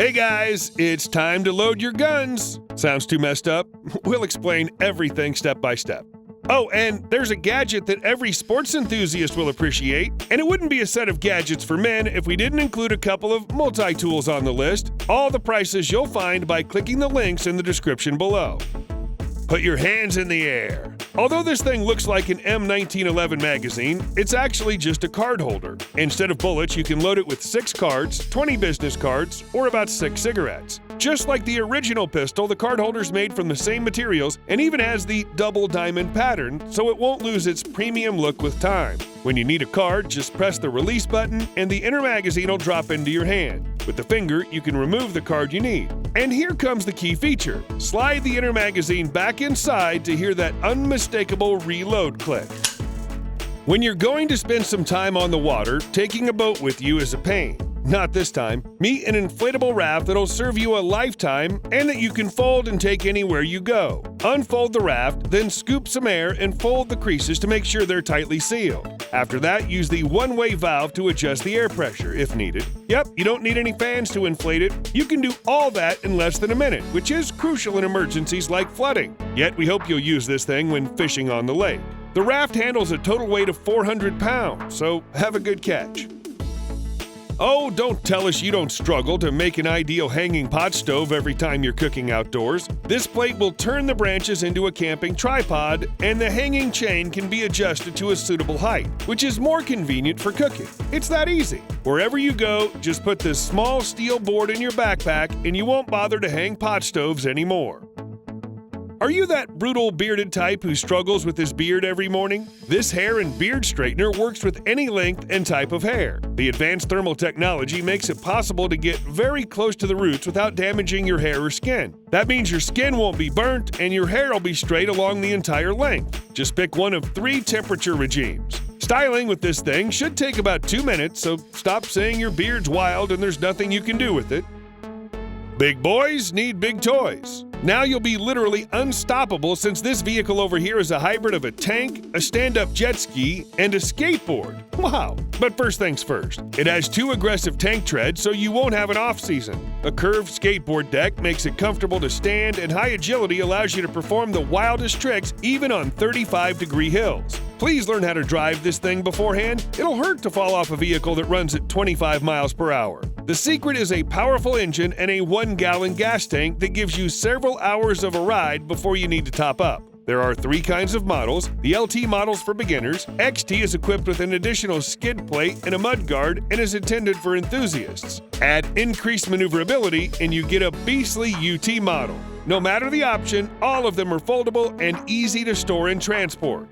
Hey guys, it's time to load your guns. Sounds too messed up? We'll explain everything step by step. Oh, and there's a gadget that every sports enthusiast will appreciate, and it wouldn't be a set of gadgets for men if we didn't include a couple of multi-tools on the list. All the prices you'll find by clicking the links in the description below. Put your hands in the air. Although this thing looks like an M1911 magazine, it's actually just a card holder. Instead of bullets, you can load it with 6 cards, 20 business cards, or about 6 cigarettes. Just like the original pistol, the card holder's made from the same materials and even has the double diamond pattern, so it won't lose its premium look with time. When you need a card, just press the release button and the inner magazine will drop into your hand. With the finger, you can remove the card you need. And here comes the key feature. Slide the inner magazine back inside to hear that unmistakable reload click. When you're going to spend some time on the water, taking a boat with you is a pain. Not this time. Meet an inflatable raft that'll serve you a lifetime and that you can fold and take anywhere you go. Unfold the raft, then scoop some air and fold the creases to make sure they're tightly sealed. After that, use the one-way valve to adjust the air pressure if needed. Yep, you don't need any fans to inflate it. You can do all that in less than a minute, which is crucial in emergencies like flooding. Yet we hope you'll use this thing when fishing on the lake. The raft handles a total weight of 400 pounds, so have a good catch. Oh, don't tell us you don't struggle to make an ideal hanging pot stove every time you're cooking outdoors. This plate will turn the branches into a camping tripod, and the hanging chain can be adjusted to a suitable height, which is more convenient for cooking. It's that easy. Wherever you go, just put this small steel board in your backpack, and you won't bother to hang pot stoves anymore. Are you that brutal bearded type who struggles with his beard every morning? This hair and beard straightener works with any length and type of hair. The advanced thermal technology makes it possible to get very close to the roots without damaging your hair or skin. That means your skin won't be burnt and your hair will be straight along the entire length. Just pick one of 3 temperature regimes. Styling with this thing should take about 2 minutes, so stop saying your beard's wild and there's nothing you can do with it. Big boys need big toys. Now you'll be literally unstoppable since this vehicle over here is a hybrid of a tank, a stand-up jet ski, and a skateboard. Wow! But first things first, it has 2 aggressive tank treads so you won't have an off-season. A curved skateboard deck makes it comfortable to stand, and high agility allows you to perform the wildest tricks even on 35-degree hills. Please learn how to drive this thing beforehand. It'll hurt to fall off a vehicle that runs at 25 miles per hour. The secret is a powerful engine and a 1-gallon gas tank that gives you several hours of a ride before you need to top up. There are 3 kinds of models. The LT model's for beginners. XT is equipped with an additional skid plate and a mud guard and is intended for enthusiasts. Add increased maneuverability and you get a beastly UT model. No matter the option, all of them are foldable and easy to store and transport.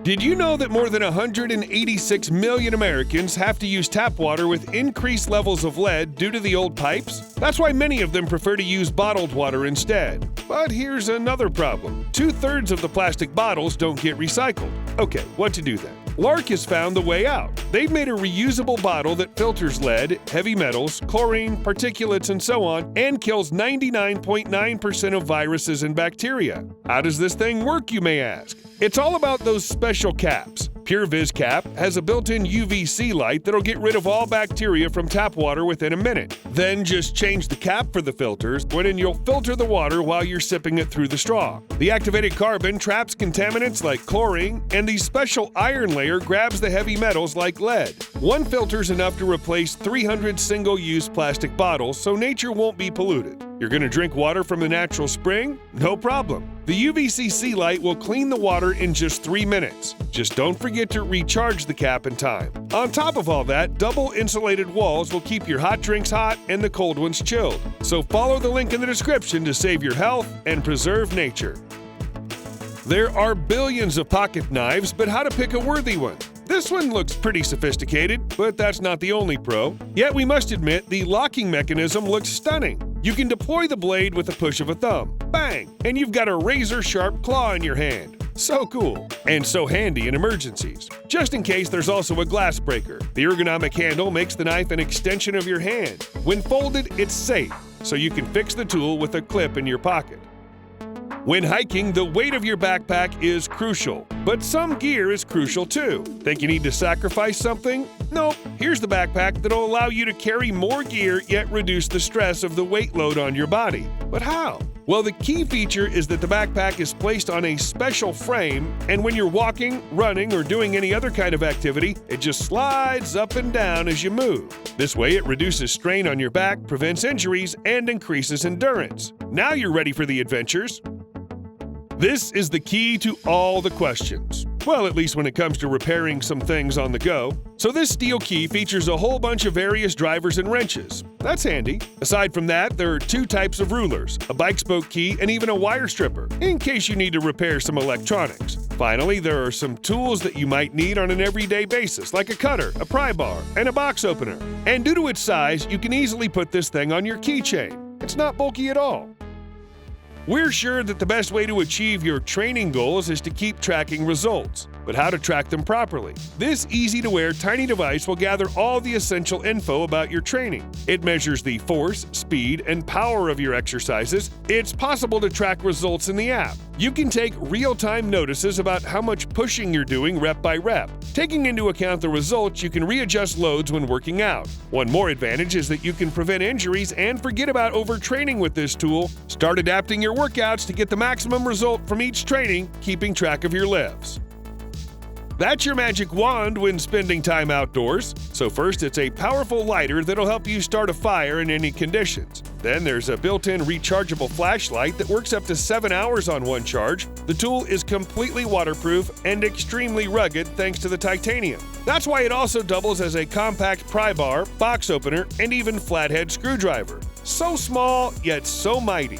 Did you know that more than 186 million Americans have to use tap water with increased levels of lead due to the old pipes? That's why many of them prefer to use bottled water instead. But here's another problem. 2/3 of the plastic bottles don't get recycled. Okay, what to do then? LARQ has found the way out. They've made a reusable bottle that filters lead, heavy metals, chlorine, particulates, and so on, and kills 99.9% of viruses and bacteria. How does this thing work, you may ask? It's all about those special caps. PureViz Cap has a built-in UVC light that'll get rid of all bacteria from tap water within a minute. Then just change the cap for the filters, wherein you'll filter the water while you're sipping it through the straw. The activated carbon traps contaminants like chlorine, and the special iron layer grabs the heavy metals like lead. One filter's enough to replace 300 single-use plastic bottles, so nature won't be polluted. You're going to drink water from the natural spring? No problem. The UVC light will clean the water in just 3 minutes. Just don't forget to recharge the cap in time. On top of all that, double insulated walls will keep your hot drinks hot and the cold ones chilled. So follow the link in the description to save your health and preserve nature. There are billions of pocket knives, but how to pick a worthy one? This one looks pretty sophisticated, but that's not the only pro. Yet we must admit the locking mechanism looks stunning. You can deploy the blade with a push of a thumb. Bang! And you've got a razor-sharp claw in your hand. So cool. And so handy in emergencies. Just in case, there's also a glass breaker. The ergonomic handle makes the knife an extension of your hand. When folded, it's safe, so you can fix the tool with a clip in your pocket. When hiking, the weight of your backpack is crucial, but some gear is crucial too. Think you need to sacrifice something? Nope. Here's the backpack that'll allow you to carry more gear yet reduce the stress of the weight load on your body. But how? Well, the key feature is that the backpack is placed on a special frame, and when you're walking, running, or doing any other kind of activity, it just slides up and down as you move. This way, it reduces strain on your back, prevents injuries, and increases endurance. Now you're ready for the adventures. This is the key to all the questions. Well, at least when it comes to repairing some things on the go. So this steel key features a whole bunch of various drivers and wrenches. That's handy. Aside from that, there are 2 types of rulers, a bike spoke key and even a wire stripper, in case you need to repair some electronics. Finally, there are some tools that you might need on an everyday basis, like a cutter, a pry bar, and a box opener. And due to its size, you can easily put this thing on your keychain. It's not bulky at all. We're sure that the best way to achieve your training goals is to keep tracking results. But how to track them properly? This easy-to-wear tiny device will gather all the essential info about your training. It measures the force, speed, and power of your exercises. It's possible to track results in the app. You can take real-time notices about how much pushing you're doing rep by rep. Taking into account the results, you can readjust loads when working out. One more advantage is that you can prevent injuries and forget about overtraining with this tool. Start adapting your workouts to get the maximum result from each training, keeping track of your lifts. That's your magic wand when spending time outdoors. So first, it's a powerful lighter that'll help you start a fire in any conditions. Then there's a built-in rechargeable flashlight that works up to 7 hours on one charge. The tool is completely waterproof and extremely rugged thanks to the titanium. That's why it also doubles as a compact pry bar, box opener, and even flathead screwdriver. So small, yet so mighty.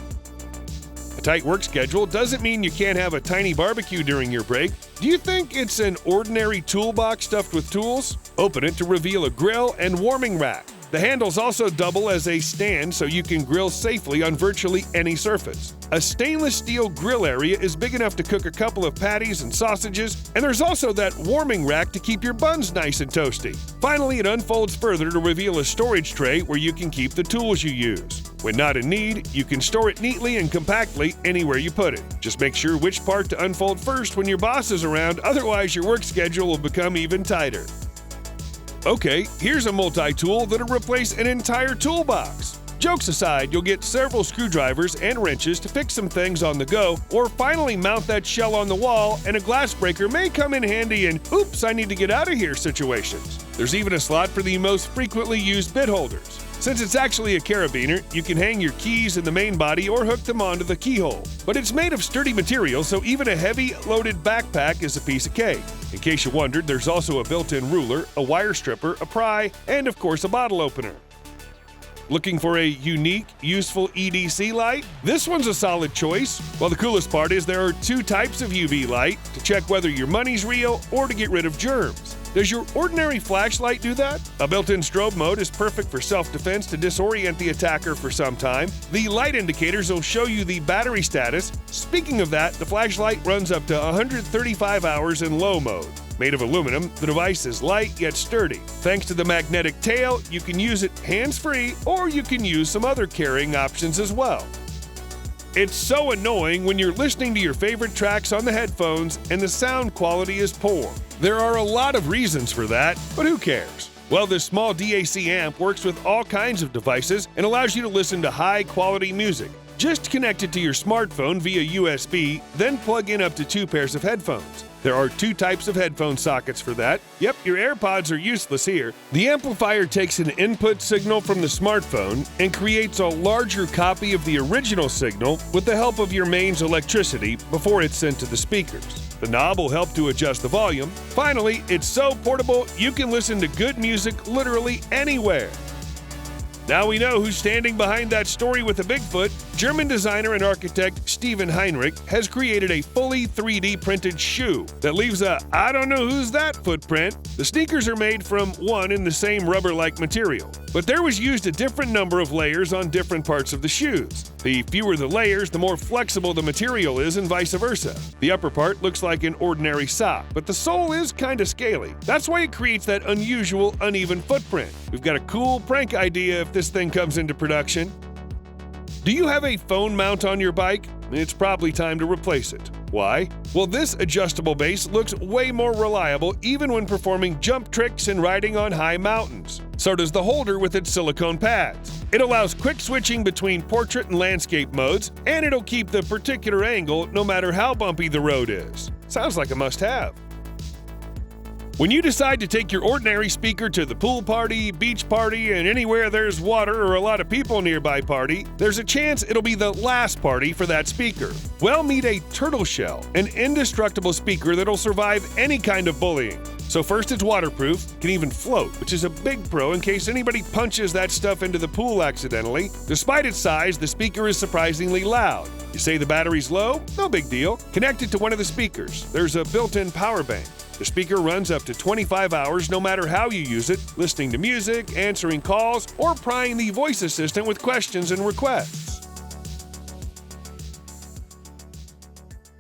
A tight work schedule doesn't mean you can't have a tiny barbecue during your break. Do you think it's an ordinary toolbox stuffed with tools? Open it to reveal a grill and warming rack. The handles also double as a stand so you can grill safely on virtually any surface. A stainless steel grill area is big enough to cook a couple of patties and sausages, and there's also that warming rack to keep your buns nice and toasty. Finally, it unfolds further to reveal a storage tray where you can keep the tools you use. When not in need, you can store it neatly and compactly anywhere you put it. Just make sure which part to unfold first when your boss is around, otherwise your work schedule will become even tighter. Okay, here's a multi-tool that'll replace an entire toolbox. Jokes aside, you'll get several screwdrivers and wrenches to fix some things on the go, or finally mount that shell on the wall, and a glass breaker may come in handy in "oops, I need to get out of here" situations. There's even a slot for the most frequently used bit holders. Since it's actually a carabiner, you can hang your keys in the main body or hook them onto the keyhole. But it's made of sturdy material, so even a heavy, loaded backpack is a piece of cake. In case you wondered, there's also a built-in ruler, a wire stripper, a pry, and of course a bottle opener. Looking for a unique, useful EDC light? This one's a solid choice. Well, the coolest part is there are 2 types of UV light to check whether your money's real or to get rid of germs. Does your ordinary flashlight do that? A built-in strobe mode is perfect for self-defense to disorient the attacker for some time. The light indicators will show you the battery status. Speaking of that, the flashlight runs up to 135 hours in low mode. Made of aluminum, the device is light yet sturdy. Thanks to the magnetic tail, you can use it hands-free, or you can use some other carrying options as well. It's so annoying when you're listening to your favorite tracks on the headphones and the sound quality is poor. There are a lot of reasons for that, but who cares? Well, this small DAC amp works with all kinds of devices and allows you to listen to high-quality music. Just connect it to your smartphone via USB, then plug in up to 2 pairs of headphones. There are 2 types of headphone sockets for that. Yep, your AirPods are useless here. The amplifier takes an input signal from the smartphone and creates a larger copy of the original signal with the help of your mains electricity before it's sent to the speakers. The knob will help to adjust the volume. Finally, it's so portable you can listen to good music literally anywhere. Now we know who's standing behind that story with the Bigfoot. German designer and architect Steven Heinrich has created a fully 3D printed shoe that leaves a "I don't know who's that" footprint. The sneakers are made from one and the same rubber-like material, but there was used a different number of layers on different parts of the shoes. The fewer the layers, the more flexible the material is and vice versa. The upper part looks like an ordinary sock, but the sole is kinda scaly. That's why it creates that unusual, uneven footprint. We've got a cool prank idea if this thing comes into production. Do you have a phone mount on your bike? it's probably time to replace it. Why? Well, this adjustable base looks way more reliable even when performing jump tricks and riding on high mountains. So does the holder with its silicone pads. It allows quick switching between portrait and landscape modes, and it'll keep the particular angle no matter how bumpy the road is. Sounds like a must-have. When you decide to take your ordinary speaker to the pool party, beach party, and anywhere there's water or a lot of people nearby party, there's a chance it'll be the last party for that speaker. Well, meet a turtle shell, an indestructible speaker that'll survive any kind of bullying. So first, it's waterproof, can even float, which is a big pro in case anybody punches that stuff into the pool accidentally. Despite its size, the speaker is surprisingly loud. You say the battery's low? No big deal. Connect it to one of the speakers. There's a built-in power bank. The speaker runs up to 25 hours no matter how you use it, listening to music, answering calls, or prying the voice assistant with questions and requests.